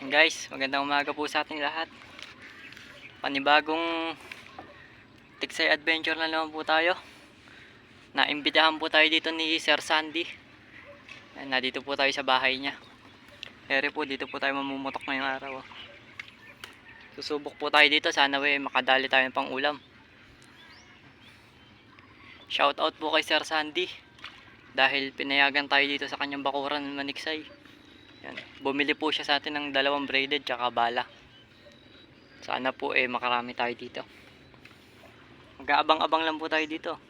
Guys, magandang umaga po sa ating lahat. Panibagong Tiksay Adventure na naman po tayo. Naimbitahan po tayo dito ni Sir Sandy. Nandito po tayo sa bahay niya. Ere po, dito po tayo mamumutok ngayong araw. Susubok po tayo dito, sana makadali tayo ng pang ulam. Shout out po kay Sir Sandy dahil pinayagan tayo dito sa kanyang bakuran ng Maniksay. Yan. Bumili po siya sa atin ng 2 braided tsaka bala. Sana po makarami tayo dito. Mag-aabang-abang lang po tayo dito.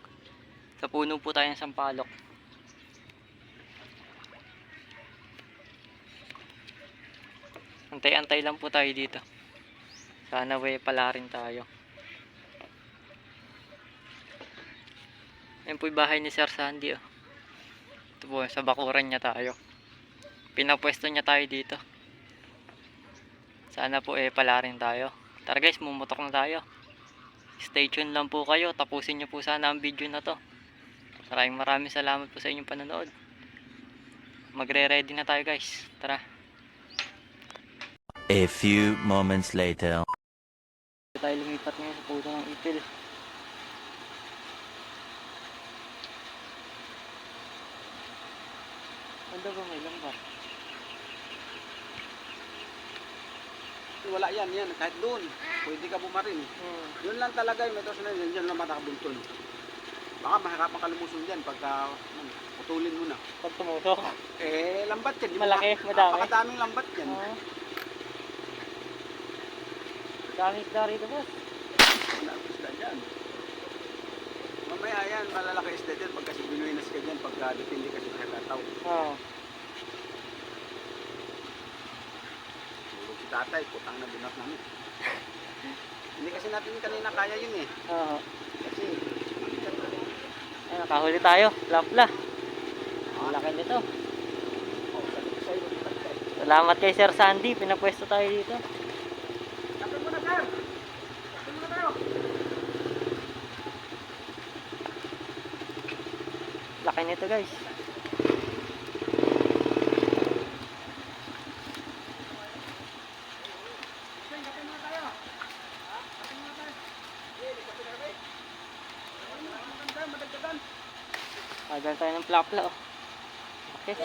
Sa puno po tayo ng sampalok. Antay-antay lang po tayo dito. Sana pala rin tayo. Yan po yung bahay ni Sir Sandy. Oh. Ito po, sa bakuran niya tayo. Pinapwesto niya tayo dito. Sana po pala rin tayo. Tara guys, mumutok na tayo. Stay tuned lang po kayo. Tapusin niyo po sana ang video na to. Maraming salamat po sa inyong panonood. Magre-ready na tayo guys. Tara. A few moments later. Tayo lumipat ngayon sa puso ng ipil. Ano ba may lambat? Wala yan, kahit doon. Pwede ka bumarin. Yun lang talaga yung metos na yun, dyan lang matakabuntol. Baka mahirapan ka lumusong dyan pagka putulin mo na. Pag tumutok? Lambat yan. Malaki, madami. Napakadaming lambat yan. Dami isda rito boss. Malaki isda dyan. Mamaya yan, malalaki isda dyan pagka si binuinas ka dyan, pagka depende ka sa kataw. Tatay, putang na binat namin. Hindi kasi natin kanina kaya yun Oo. Kasi nakahuli tayo, lapla. Ang laki nito. Salamat kay Sir Sandy, pinapwesto tayo dito. kapit mo na, sir! Kapit mo na tayo! Laki nito guys. Agan tayo ng plapla. Okay.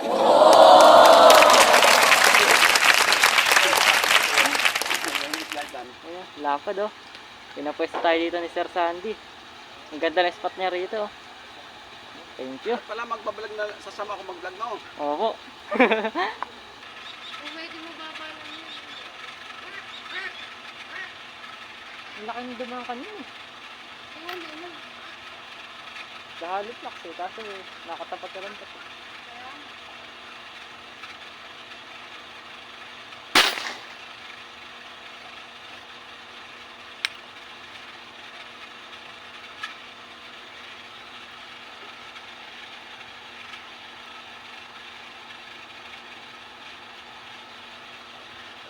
Ayan, lapad oh. Pinapwesto tayo dito ni Sir Sandy. Ang ganda ng spot niya rito. Thank you. Pala magbablog na, sasama ako mag-vlog na Opo. Pwede mo babalan yun. Ang laki ng dumang kanina. Ayun, yun. Dahalit laks kaso nakatapat ka lang pa.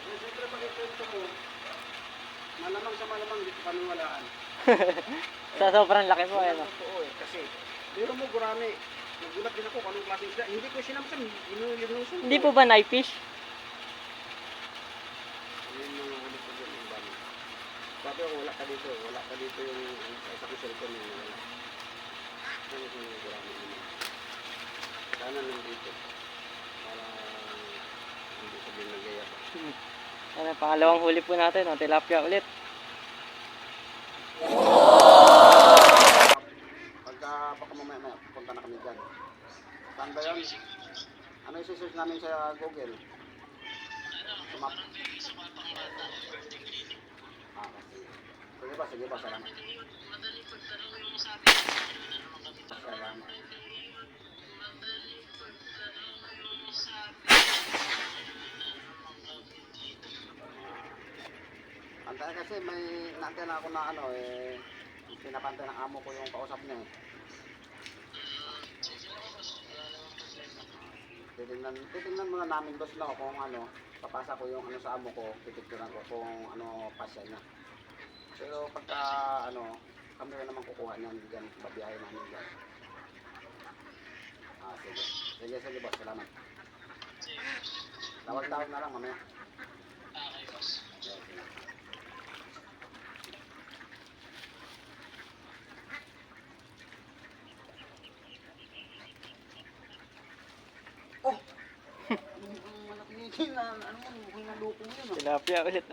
Siyempre pag ikwento mo, malamang sa malamang dito paniwalaan. Sa sobrang laki po ayan. Totoo kasi pero mo gurami. Nagulat din ako kung anong klaseng isda. Hindi ko sinamsam, inulusong. Hindi po ba knife fish? Ayun mga ulit ko dyan yung dami. Sabi ko wala ka dito yung isa ko cellphone yung wala. Ano yung gurami naman. Sana nandito. Para hindi sabihin nagaya pa. Ano, pangalawang huli po natin, tilapia ulit. Pagka baka mamaya punta na kami dyan. Saan ba yun? Ano isi-search namin sa Google? Sa map. Sige ba, salamat. Salamat. Antay kasi may naantay na ako na pinapantay ng amo ko yung kausap niya Titingnan muna namin boss na kung papasa ko yung sa amo ko, titignan ko kung pasya niya. Pero pagka kami rin naman kukuha niyan dyan, babiyahe namin dyan. Sige boss, salamat. Tawag-tawag na lang mamaya. Oh! Ang malaki nito na, ano mo, mukhang naluko mo yun. Tilapia ulit.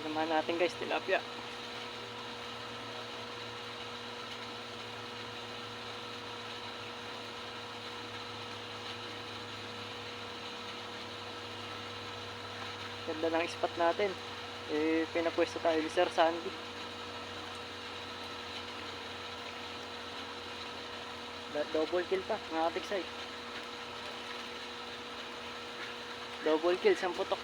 Naman natin guys, tilapia. Ganda ng spot natin. Pinapwesto tayo ni Sir Sandy. Double kill pa, mga kapiksay. Double kill, 10 putok.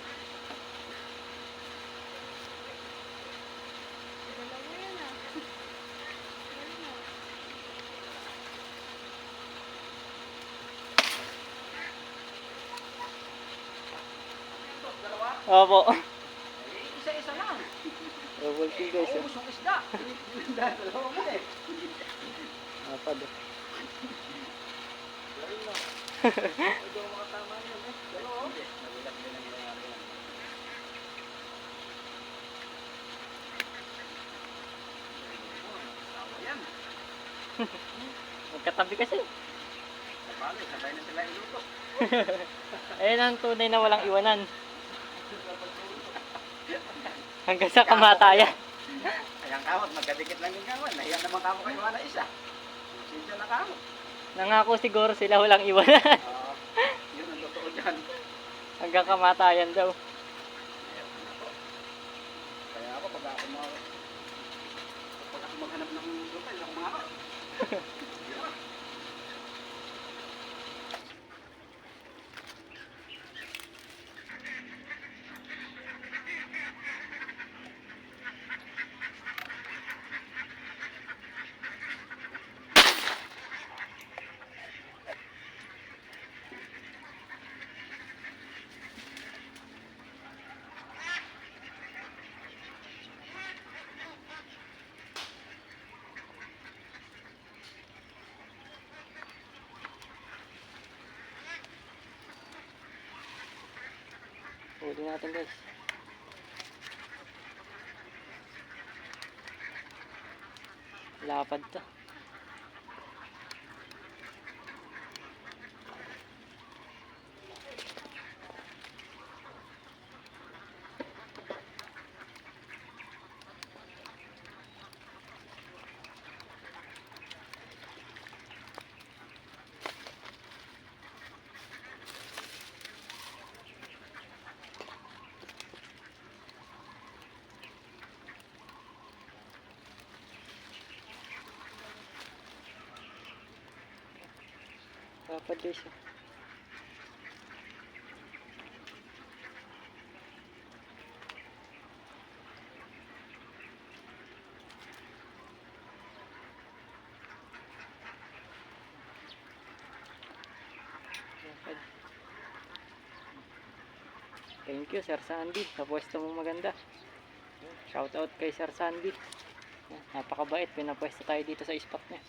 Dalawa yan ah. Galing ah. Opo. Isa-isa lang. Double kill guys. Oo, yung isda. Dalawa mo eh. Apad. Galing na. Medyo makatama yun eh. Dalawa. Nagulat din ang nangyari yan. Tawa yan. Magkatabi kasi. Sabagay, sabay na sila iluto. Ayan ang tunay na walang iwanan. Hanggang sa kamatayan. Ayang kamot, magkadikit lang yung kawan. Nahiyan naman kamo kayo na isa. Sinsa na kamot. Nangako siguro sila walang iwanan. Yun ang totoo dyan. Hanggang kamatayan daw. Ayaw na ako. Kaya ako, pag ako maghanap ng lupa, hindi ako makakot. Hindi ako. Huli natin guys. Lapad to. Lapad guys. Lapad. Thank you Sir Sandy sa pwesto mo maganda. Shout out kay Sir Sandy. Napakabait, pinapwesto tayo dito sa spot niya.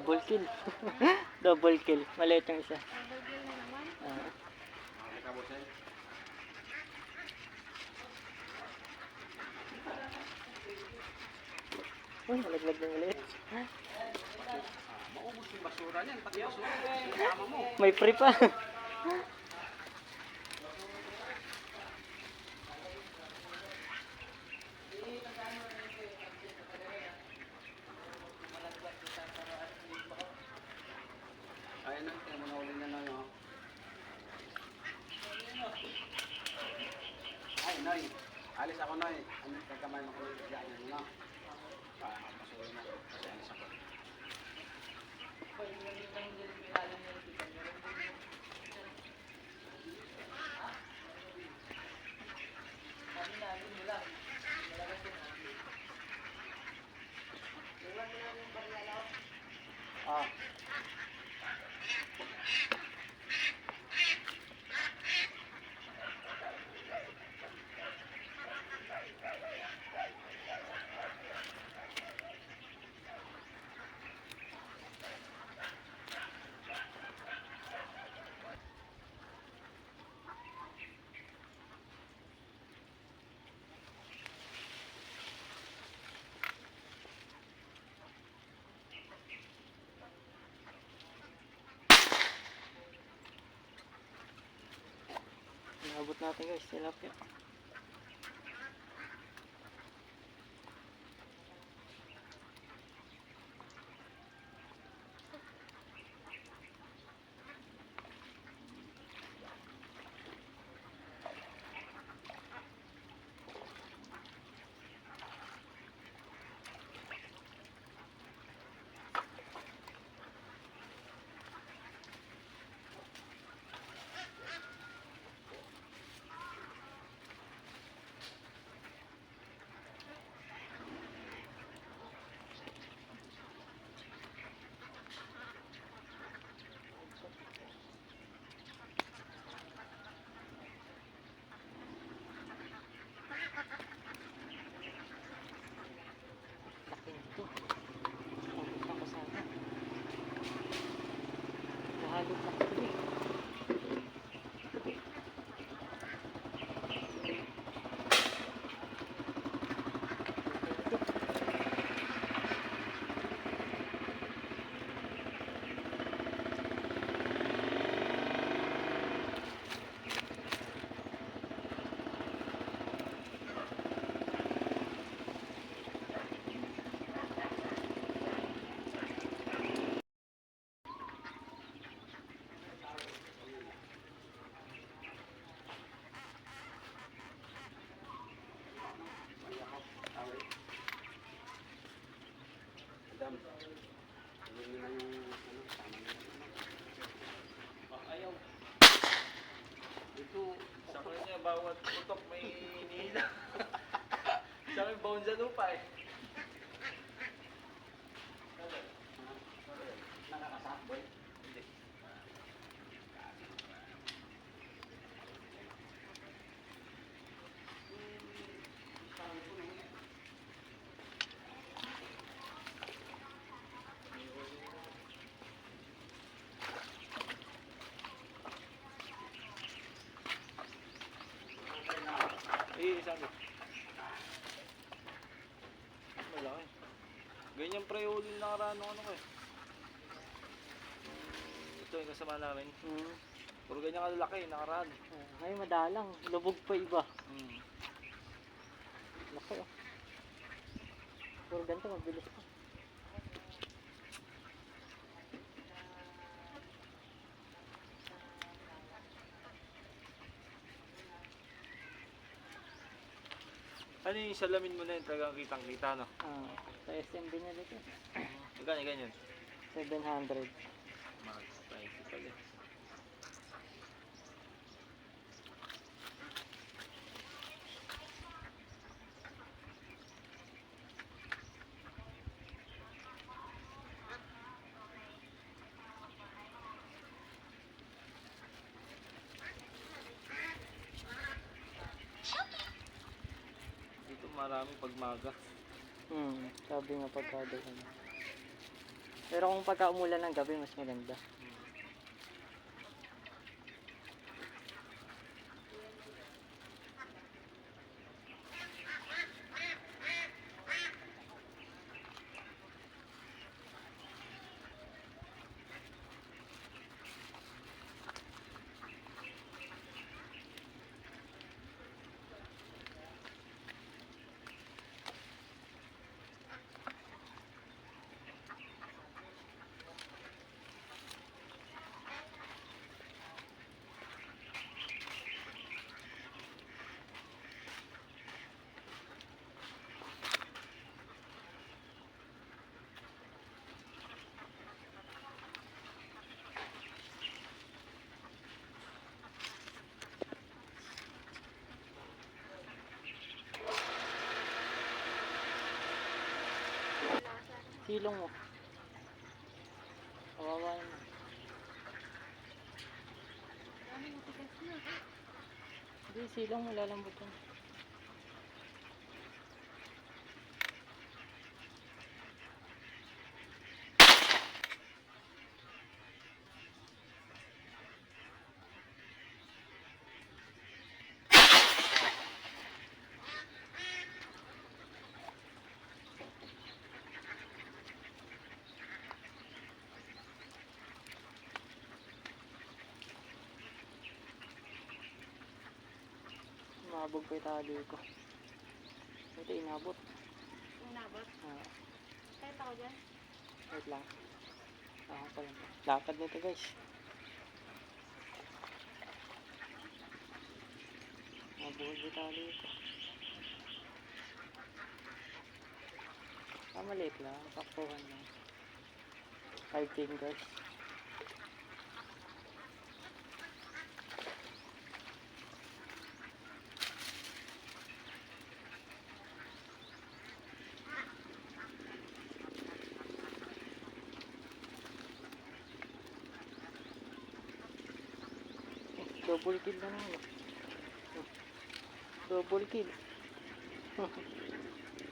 Double kill. Double kill. Maliit yung isa. Double na naman. Ah. Halika, bossel. Uy, nalaglag na maliit. Maubos yung basura niyan, pati basura. Tama mo. May free pa. Ayan na, kaya mga uli na lang, oh. Ay, Noy. Alis ako, Noy. Ano, pagkamay mo ko yung bigyan mo na. Pasuloy na. Kasi alis ako. Ah. Naabot natin guys, tilapia. Laki nito. Abot ako sana. Nahalot na ko eh. Madam, hindi nyo na yung, ano, tama nyo. Ayaw. Ito, sa kanya bawat putok may hinihila. Sa akin bound sa lupa eh. Nakakasakboy. Hindi. Isang ko. Malaki. Ganyan pre uli na nakaraan ng ano ko eh. Ito yung kasama namin. Puro ganyan kalalaki nakaraan. Ngayon madalang. Lubog pa iba. Laki oh. Puro ganito mabilis pa. Ano yung salamin mo na yun talagang kitang kita no? Sa SM binili ko. Ganyan. 700. Mahal pa ito pala. Dito marami pagmaga. Sabi nga pagkado ano. Pero kung pagka umulan ng gabi, mas maganda. Silong mo. Kawawa naman. Ano matigas na? Hindi, silong mo lalambot yun. Umabog pa yung tali ko. Ito inabot. Inabot. Ah, Kahit ako dyan. wait lang. Ah, pa lang. Lapad nito guys. Umabog yung tali ko. Ah, maliit lang. Pakpuhan lang. 5 fingers. Double kill na naman. Double kill.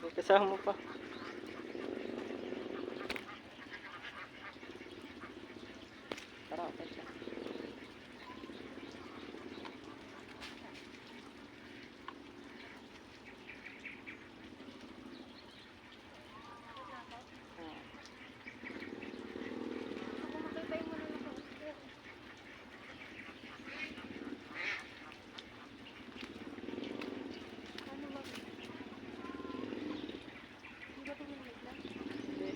May kasama pa. Tara, pwede. Pumatay mo na lang ako. Ano ba? Hindi ba tumingit lang? Hindi.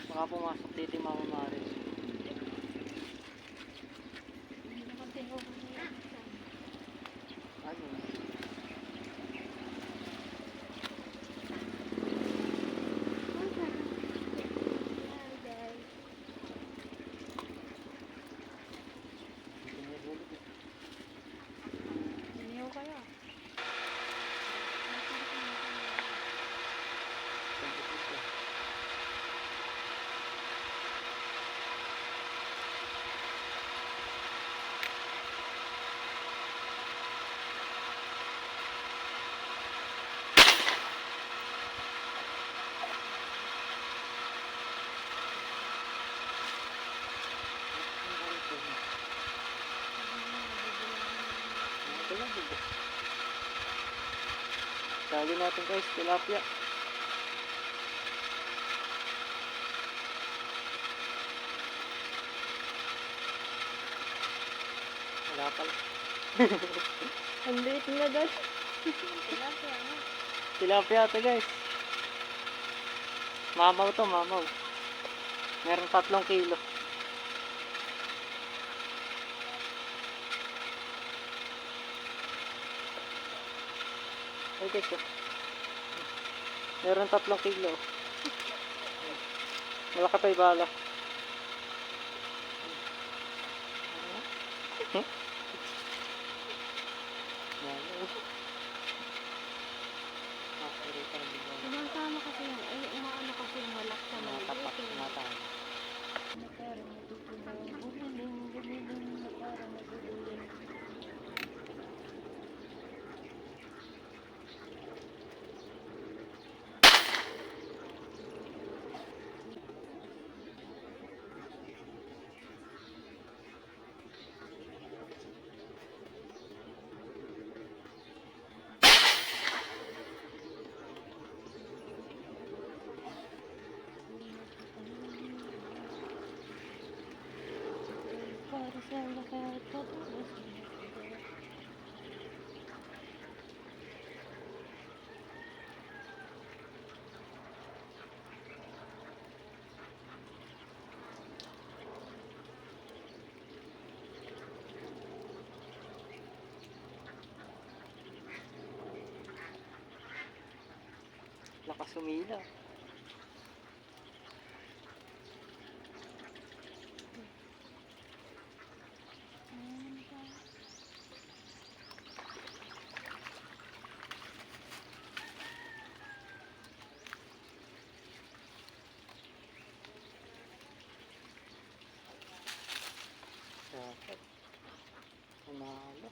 Baka pumasok dito yung Mama Maris. Hindi naman tingo ko niya. Ano? Iniyaw kaya. Tali natin guys, tilapia. Wala pala. Ang liit nila doon. Tilapia, ano? Tilapia ito guys. Mamaw to, mamaw. Meron 3 kilo. Ay guys, oh. Meron 3 kilo. Malaki pa ibala. Sumasama kasi yung, ay, umaano kasi yung walak sa Matapak, maliit. matay. Parang natutunan. Bumiling, bumiling na parang naguguling. Reserva kaya ito. Lakas umila. Dapat. Panalo.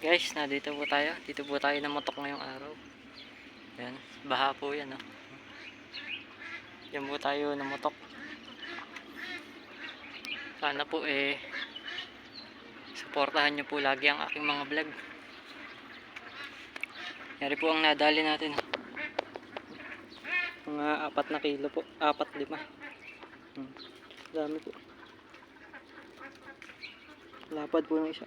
Guys, dito po tayo. Dito po tayo namotok ngayong araw. Yan, baha po yan, oh. Yan po tayo namotok. Sana po suportahan nyo po lagi ang aking mga vlog. Yari po ang nadali natin. Mga 4 na kilo po. 4-5. Dami po. Lapad po ng isa.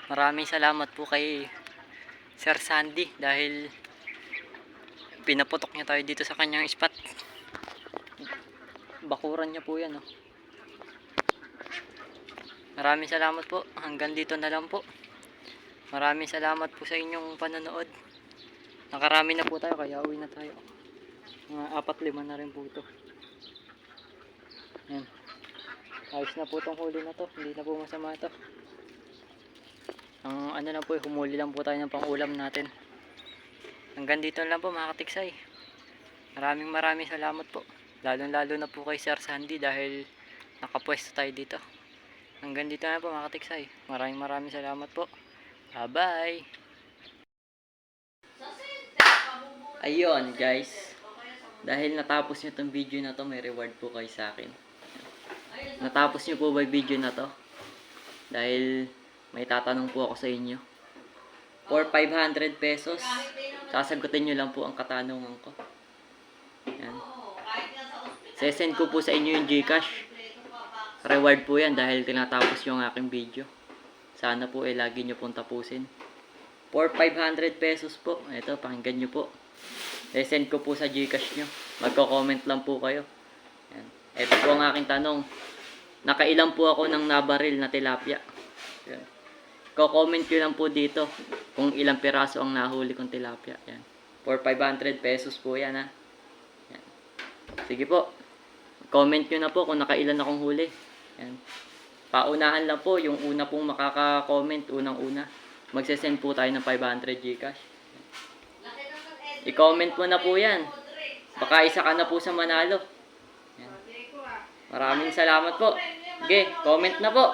Maraming salamat po kay Sir Sandy dahil pinaputok niya tayo dito sa kanyang spot. Bakuran niya po yan, oh. Maraming salamat po. Hanggang dito na lang po. Maraming salamat po sa inyong panonood. Nakarami na po tayo kaya uwi na tayo. Mga 4-5 na rin po ito. Yan. Ayos na po tong huli na to. Hindi na po masama ito. Ang ano lang po, humuli lang po tayo ng pang-ulam natin. Hanggang dito lang po mga katiksay. Maraming salamat po. Lalo na po kay Sir Sandy dahil nakapwesto tayo dito. Hanggang dito na po mga katiksay. Maraming salamat po. Bye-bye. Ayun guys. Dahil natapos nyo tong video na to, may reward po kayo sa akin. Natapos nyo po ba yung video na to? Dahil may tatanong po ako sa inyo. For 500 pesos, sasagutin nyo lang po ang katanungan ko. Yan. Sesend ko po sa inyo yung GCash. Reward po yan dahil tinatapos yung aking video. Sana po lagi nyo pong tapusin. For 500 pesos po. Ito, pakinggan nyo po. Sesend ko po sa GCash nyo. Magko-comment lang po kayo. Yan. Ito po ang aking tanong. Nakailan po ako ng nabaril na tilapia? Yan. Ko-comment nyo lang po dito kung ilang piraso ang nahuli kong tilapia. Yan. For 500 pesos po yan, ha. Yan. Sige po. Comment nyo na po kung nakailan akong huli. Yan. Paunahan lang po yung una pong makaka-comment. Unang-una. Magsesend po tayo ng 500 GCash. I-comment mo na po yan. Baka isa ka na po sa manalo. Yan. Maraming salamat po. Okay, comment na po.